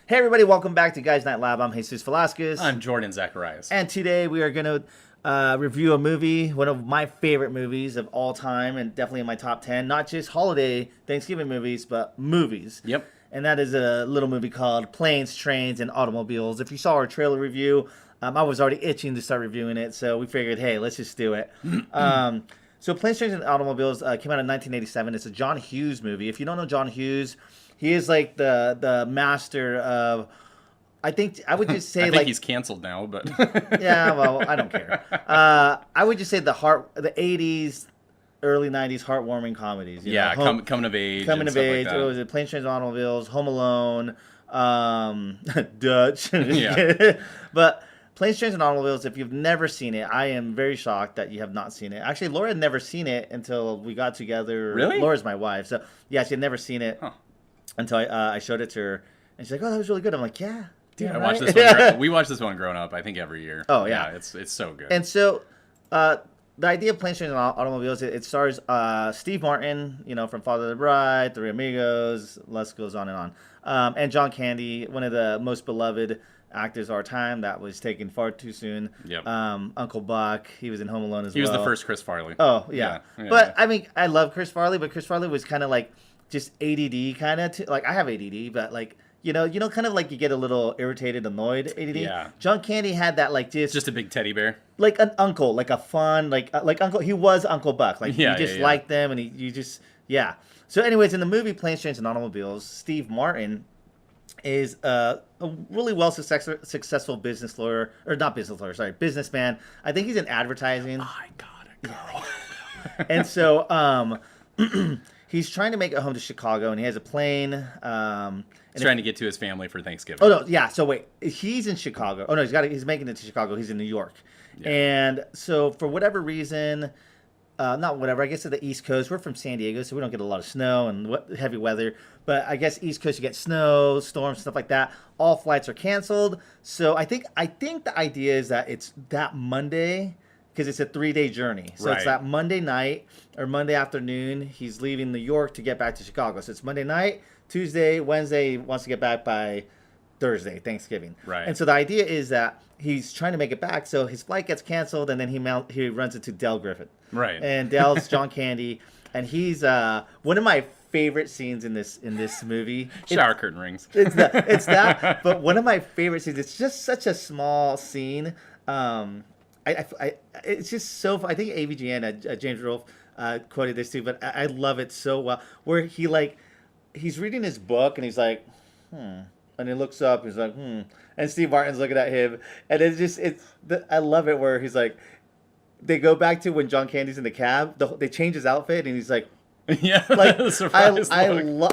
Hey everybody, welcome back to Guys Night Lab. I'm Jesus Velasquez. I'm Jordan Zacharias. And today we are going to review a movie, one of my favorite movies of all time, and definitely in my top 10. Not just holiday Thanksgiving movies, but movies. Yep. And that is a little movie called Planes, Trains, and Automobiles. If you saw our trailer review, I was already itching to start reviewing it, so we figured, hey, let's just do it. So Planes, Trains, and Automobiles came out in 1987. It's a John Hughes movie. If you don't know John Hughes, he is like the master of, I think I would just say I think he's canceled now, but yeah, well, I don't care. I would just say the 80s, early 90s heartwarming comedies. Yeah, coming of age. Coming and of stuff age. Like that. What was it? Planes, Trains, and Automobiles, Home Alone, Dutch. Yeah. But Planes, Trains, and Automobiles, if you've never seen it, I am very shocked that you have not seen it. Actually, Laura had never seen it until we got together. Really? Laura's my wife. So, yeah, she had never seen it until I showed it to her. And she's like, oh, that was really good. I'm like, yeah. Dude, I right? watched this one. We watched this one growing up. I think every year. Oh, yeah. It's so good. And so, the idea of Planes, Trains, and Automobiles, it stars Steve Martin, from Father of the Bride, Three Amigos, list goes on, and John Candy, one of the most beloved actors of our time that was taken far too soon. Yep. Uncle Buck, he was in Home Alone as well. He was the first Chris Farley. Oh, yeah. But, I mean, I love Chris Farley, but Chris Farley was kind of like just ADD kind of, like, I have ADD, but like, kind of like you get a little irritated, annoyed ADD. Yeah. John Candy had that like just a big teddy bear. like an uncle, like a fun, like Uncle. He was Uncle Buck. Like you just liked them, and you just So, anyways, in the movie Planes, Trains, and Automobiles, Steve Martin is a really successful business lawyer, or not business lawyer, sorry, businessman. I think he's in advertising. I got a girl. And so, he's trying to make it home to Chicago, and he has a plane. He's trying to get to his family for Thanksgiving. Oh no, yeah. So wait, he's in Chicago. Oh no, he's making it to Chicago. He's in New York, and so for whatever reason, not whatever. I guess at the East Coast, we're from San Diego, so we don't get a lot of snow and heavy weather. But I guess East Coast, you get snow, storms, stuff like that. All flights are canceled. So I think the idea is that it's that Monday, because it's a 3-day journey. So it's that Monday night or Monday afternoon. He's leaving New York to get back to Chicago. So it's Monday night, Tuesday, Wednesday. He wants to get back by Thursday, Thanksgiving. Right. And so the idea is that he's trying to make it back. So his flight gets canceled, and then he runs into Del Griffith. Right. And Del's John Candy, and he's one of my favorite scenes in this movie. Shower curtain rings. It's that. But one of my favorite scenes. It's just such a small scene. It's just so. I think AVGN, James Rolfe, quoted this too, but I love it so well. Where he's reading his book and he's like, and he looks up. He's like, and Steve Martin's looking at him, and I love it where he's like, they go back to when John Candy's in the cab. They change his outfit, and he's like. Yeah, like I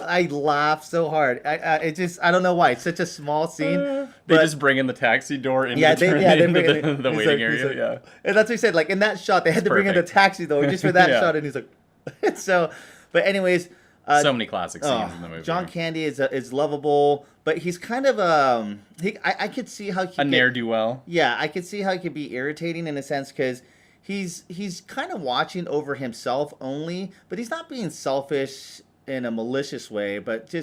I laugh so hard. I don't know why. It's such a small scene. They just bring in the taxi door into the waiting area. And that's what he said. Like in that shot, they had to bring in the taxi door just for that shot. And he's like, so. But anyways, so many classic scenes in the movie. John Candy is lovable, but he's kind of I could see how he ne'er-do-well. Yeah, I could see how he could be irritating in a sense because. He's kind of watching over himself only, but he's not being selfish in a malicious way, but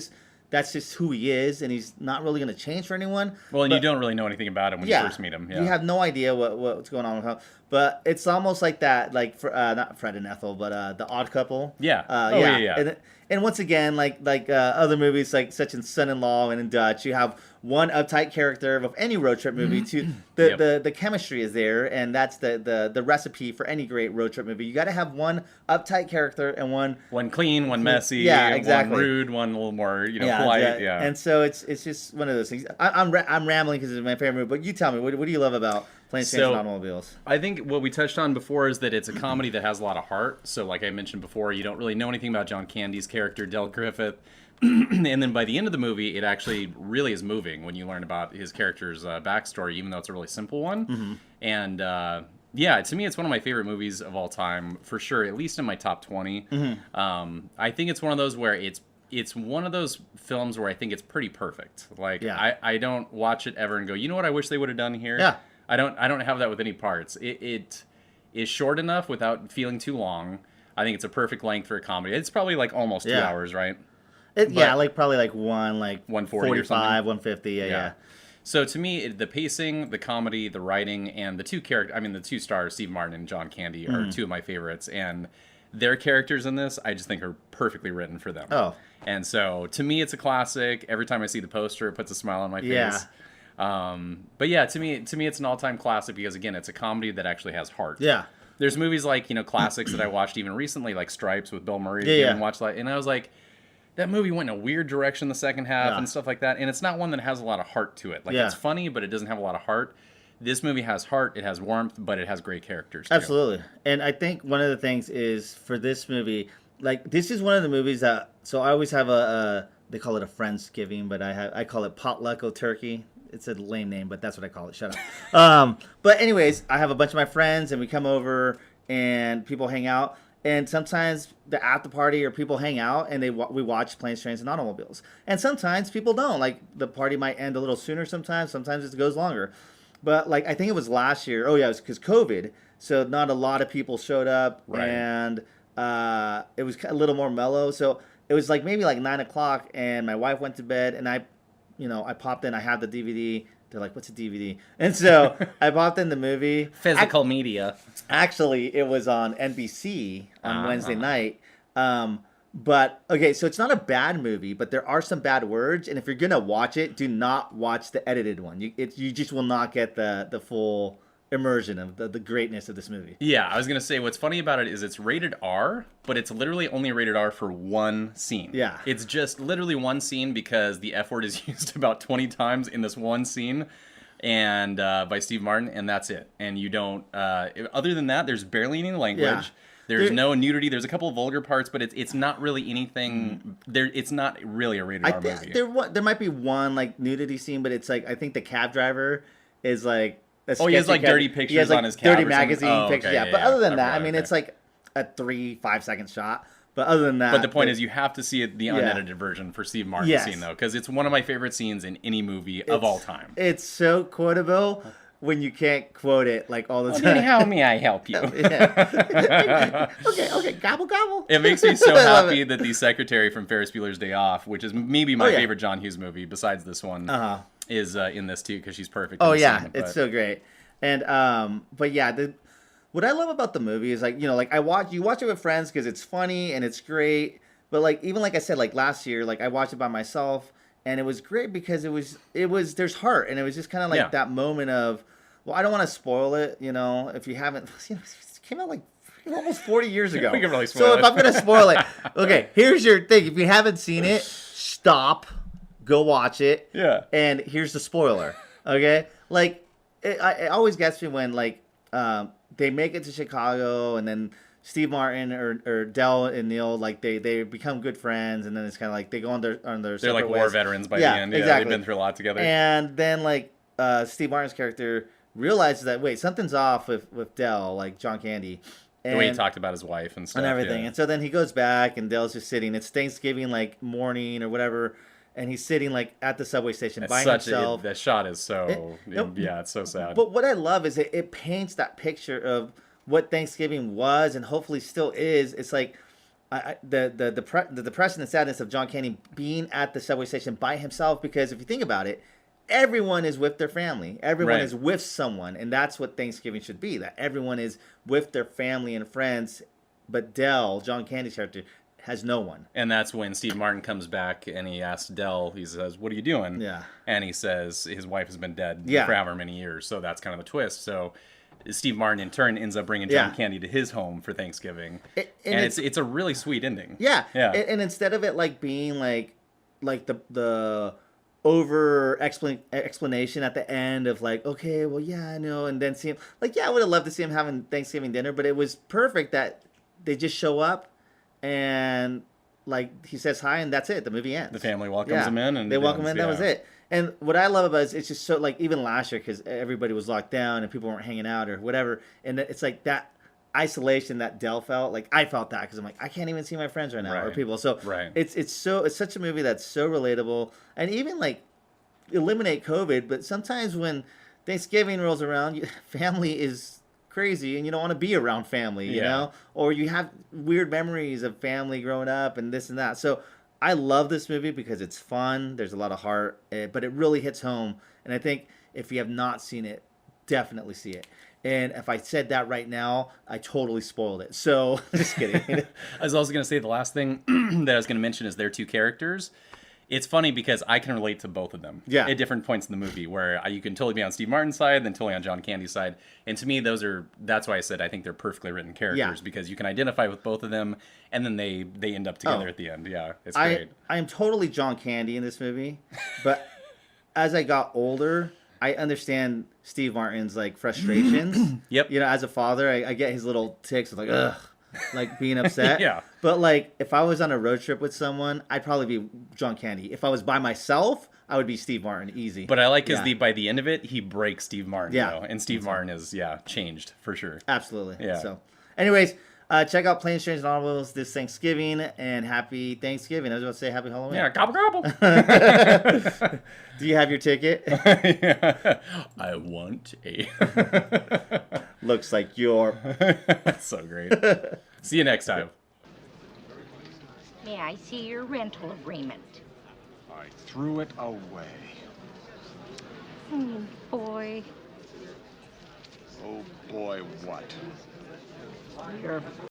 that's just who he is, and he's not really going to change for anyone. Well, and you don't really know anything about him when you first meet him. Yeah. You have no idea what's going on with him. But it's almost like that, like not Fred and Ethel, but The Odd Couple. Yeah. Yeah. And once again, like other movies, like such as Son-in-Law and in Dutch, you have one uptight character of any road trip movie. The chemistry is there, and that's the recipe for any great road trip movie. You got to have one uptight character and one clean, one messy, yeah, exactly. one rude, one a little more polite. Yeah. And so it's just one of those things. I'm rambling because it's my favorite movie, but you tell me, what do you love about Planes, Trains, and Automobiles? I think what we touched on before is that it's a comedy that has a lot of heart. So like I mentioned before, you don't really know anything about John Candy's character, Del Griffith. And then by the end of the movie, it actually really is moving when you learn about his character's backstory, even though it's a really simple one. Mm-hmm. And to me, it's one of my favorite movies of all time, for sure, at least in my top 20. Mm-hmm. I think it's one of those where it's one of those films where I think it's pretty perfect. Like, I don't watch it ever and go, you know what I wish they would have done here? Yeah. I don't have that with any parts. It is short enough without feeling too long. I think it's a perfect length for a comedy. It's probably like almost 2 hours, right? Yeah, like probably like 140 or 45, 150. Yeah, yeah. So to me, the pacing, the comedy, the writing, and the the two stars, Steve Martin and John Candy, are two of my favorites. And their characters in this, I just think are perfectly written for them. Oh. And so to me, it's a classic. Every time I see the poster, it puts a smile on my face. Yeah. But yeah, to me, it's an all-time classic because again, it's a comedy that actually has heart. Yeah. There's movies like classics that I watched even recently, like Stripes with Bill Murray. Yeah. And watched and I was like, that movie went in a weird direction the second half and stuff like that. And it's not one that has a lot of heart to it. Like it's funny, but it doesn't have a lot of heart. This movie has heart, it has warmth, but it has great characters too. Absolutely. And I think one of the things is for this movie, like this is one of the movies that, so I always have they call it a Friendsgiving, but I call it potluck o turkey. It's a lame name, but that's what I call it. Shut up. But anyways, I have a bunch of my friends and we come over and people hang out. And sometimes the after party or people hang out and we watch Planes, Trains, and Automobiles. And sometimes people don't. Like the party might end a little sooner sometimes. Sometimes it goes longer. But like I think it was last year. Oh yeah, it was because COVID. So not a lot of people showed up. Right. And it was a little more mellow. So it was like maybe like 9 o'clock and my wife went to bed and I popped in. I had the DVD. They're like, what's a DVD? And so I popped in the movie. Physical media. Actually, it was on NBC on Wednesday night. But, okay, so it's not a bad movie, but there are some bad words. And if you're going to watch it, do not watch the edited one. You just will not get the full immersion of the greatness of this movie. Yeah, I was going to say, what's funny about it is it's rated R, but it's literally only rated R for one scene. Yeah. It's just literally one scene because the F word is used about 20 times in this one scene and by Steve Martin, and that's it. And you don't, other than that, there's barely any language. Yeah. There's no nudity. There's a couple of vulgar parts, but it's not really anything. It's not really a rated R movie. There might be one like nudity scene, but it's like I think the cab driver is like. He has like dirty pictures on his cab. Dirty magazine pictures. Okay, But other than that, I mean, it's like a 3-5 second shot. But other than that, but the point is, you have to see the unedited version for Steve Martin's scene, though, because it's one of my favorite scenes in any movie of all time. It's so quotable when you can't quote it like all the time. Then how may I help you? Okay, gobble gobble. It makes me so happy that the secretary from Ferris Bueller's Day Off, which is maybe my favorite John Hughes movie besides this one, is in this too because she's perfect. Oh yeah, it's so great. And but yeah, what I love about the movie is like like you watch it with friends because it's funny and it's great. But like even like I said, like last year, like I watched it by myself and it was great because it was there's heart and it was just kind of like that moment of, well, I don't want to spoil it, if you haven't, it came out like almost 40 years ago. We can really spoil so it. If I'm gonna spoil it, okay, here's your thing: if you haven't seen it, stop, go watch it. Yeah. And here's the spoiler. Okay, like. It always gets me when like they make it to Chicago and then Steve Martin or Del and Neil like they become good friends and then it's kind of like they go on their they're like war veterans by the end. Yeah, exactly. They've been through a lot together. And then like Steve Martin's character realizes that wait, something's off with Del, like John Candy. And, the way he talked about his wife and stuff and everything. And so then he goes back and Del's just sitting. It's Thanksgiving like morning or whatever. And he's sitting like at the subway station by himself. That shot is so it's so sad. But what I love is it paints that picture of what Thanksgiving was and hopefully still is. It's like the depression and sadness of John Candy being at the subway station by himself because if you think about it, everyone is with their family. Everyone is with someone, and that's what Thanksgiving should be. That everyone is with their family and friends. But Del, John Candy's character, has no one. And that's when Steve Martin comes back and he asks Del, he says, what are you doing? Yeah. And he says his wife has been dead for however many years. So that's kind of the twist. So Steve Martin in turn ends up bringing John Candy to his home for Thanksgiving. And it's a really sweet ending. Yeah. And instead of it like being like the over explanation at the end of like, okay, well, yeah, I know. And then see him like, yeah, I would have loved to see him having Thanksgiving dinner, but it was perfect that they just show up and like he says hi and that's it. The movie ends. The family welcomes him in and they welcome him in. That was it. And what I love about it is it's just so like even last year because everybody was locked down and people weren't hanging out or whatever. And it's like that isolation that Del felt. Like I felt that because I'm like I can't even see my friends right now or people. So it's such a movie that's so relatable and even like eliminate COVID. But sometimes when Thanksgiving rolls around, family is crazy and you don't want to be around family, you know, or you have weird memories of family growing up and this and that. So I love this movie because it's fun. There's a lot of heart, but it really hits home. And I think if you have not seen it, definitely see it. And if I said that right now, I totally spoiled it. So just kidding. I was also going to say the last thing that I was going to mention is their two characters. It's funny because I can relate to both of them Yeah. at different points in the movie where you can totally be on Steve Martin's side, then totally on John Candy's side. And to me, that's why I said I think they're perfectly written characters because you can identify with both of them and then they end up together at the end. Yeah, it's great. I am totally John Candy in this movie, but as I got older, I understand Steve Martin's like frustrations. Yep. You know, as a father, I get his little tics of like, ugh, like being upset. Yeah. But like, if I was on a road trip with someone, I'd probably be John Candy. If I was by myself, I would be Steve Martin, easy. But I like by the end of it, he breaks Steve Martin. Yeah. Though, and Steve Martin is changed for sure. Absolutely. Yeah. So, anyways, check out Planes, Trains, and Automobiles this Thanksgiving, and happy Thanksgiving. I was about to say happy Halloween. Yeah, gobble gobble. Do you have your ticket? I want a. Looks like you're. That's so great. See you next time. May I see your rental agreement? I threw it away. Oh, boy. Oh boy, what? You're